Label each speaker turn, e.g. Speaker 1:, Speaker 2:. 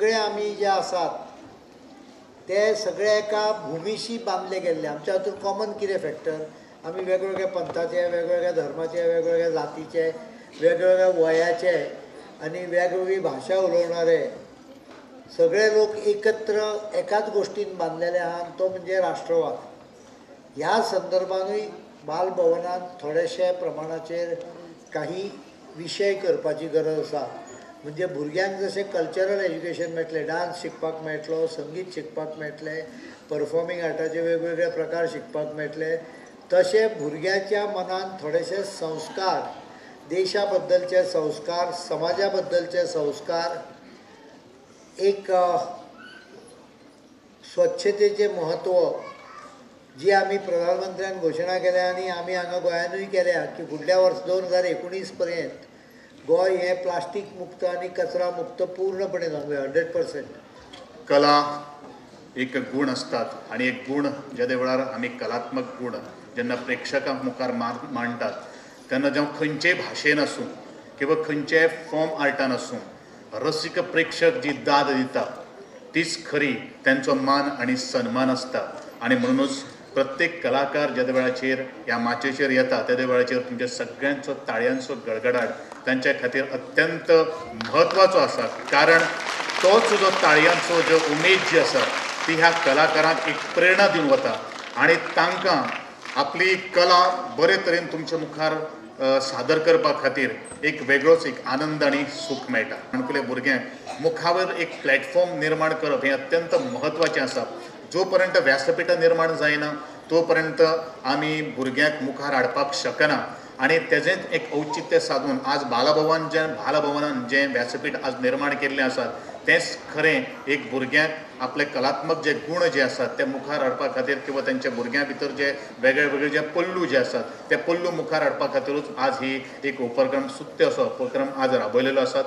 Speaker 1: सगळे आम्ही जे आसात ते सगळे एका भुमीशी बांधले गेल्ले. आमच्या हातून कॉमन कितें फॅक्टर, आमी वेगवेगळ्या पंथाचे, वेगवेगळ्या धर्माचे, वेगवेगळ्या जातीचे, वेगवेगळ्या वयाचे आनी वेगवेगळी भाशा उलोवणारे सगळे लोक एकत्र एकाच गोष्टीन बांधलेले आहा, तो म्हणजे राष्ट्रवाद. ह्या संदर्भानूय बालभवनात थोडेशे प्रमाणाचेर काही विशय करपाची गरज आसा. म्हणजे भुरग्यांक जशें कल्चरल एज्युकेशन मेळटलें, डान्स शिकपाक मेळटलो, संगीत शिकपाक मेळटलें, परफॉर्मींग आर्टाचे वेगवेगळे प्रकार शिकपाक मेळटले, तशे भुरग्याच्या मनान थोडेशे संस्कार, देशा बद्दलचे संस्कार, समाजा बद्दलचे संस्कार, एक स्वच्छतेचें म्हत्व जी आमी प्रधानमंत्र्यान घोशणा केल्या आनी आमी हांगा गोंयानूय केल्या की फुडल्या वर्स 2019 पर्यंत गोंय हें प्लास्टीक मुक्त आनी कचरा मुक्त पूर्णपणे जावंक जाय, 100%.
Speaker 2: कला एक गुण असतात आणि एक गुण ज्या वेळार आमी कलात्मक गुण जेन्ना प्रेक्षकांक मुखार मांडटात तेन्ना जेव्हा खंयचेय भाशेन आसूं किंवा खंयचेय फॉर्म आर्टान आसूं, रसिक प्रेक्षक जी दाद दिता तीच खरी त्यांचो मान आणि सन्मान असता. आणि म्हणूनच प्रत्येक कलाकार ज्या वेळाचेर ह्या माचयेचेर येता त्या वेळाचेर तुमच्या सगळ्यांचो ताळयांचो गडगडाट तांच्या खातीर अत्यंत म्हत्वाचो आसा. कारण तोच जो ताळयांचो जो उमेद जी आसा ती ह्या कलाकारांक एक प्रेरणा दिवन वता आनी तांकां आपली कला बरे तरेन तुमच्या मुखार सादर करपा खातीर एक वेगळोच एक आनंद आनी सूख मेळटा. काणकुले भुरग्यांक मुखावर एक प्लॅटफॉर्म निर्माण करप हें अत्यंत म्हत्वाचें आसा. जो पर्यंत व्यासपीठां निर्माण जायना तो पर्यंत आमी भुरग्यांक मुखार हाडपाक शकना. आनी तेजेंच एक औचित्य सादून आज बालभवनान जें व्यासपीठ आज निर्माण केल्लें आसात तेंच खरें एक भुरग्यांक आपले कलात्मक जे गुण जे आसात ते मुखार हाडपा खातीर किंवा तांच्या भुरग्यां भितर जे वेगळे वेगळे जे पल्लू जे आसात ते पल्लू मुखार हाडपा खातीरूच आज ही एक उपक्रम सुत्य असो उपक्रम आज राबयलेलो आसात.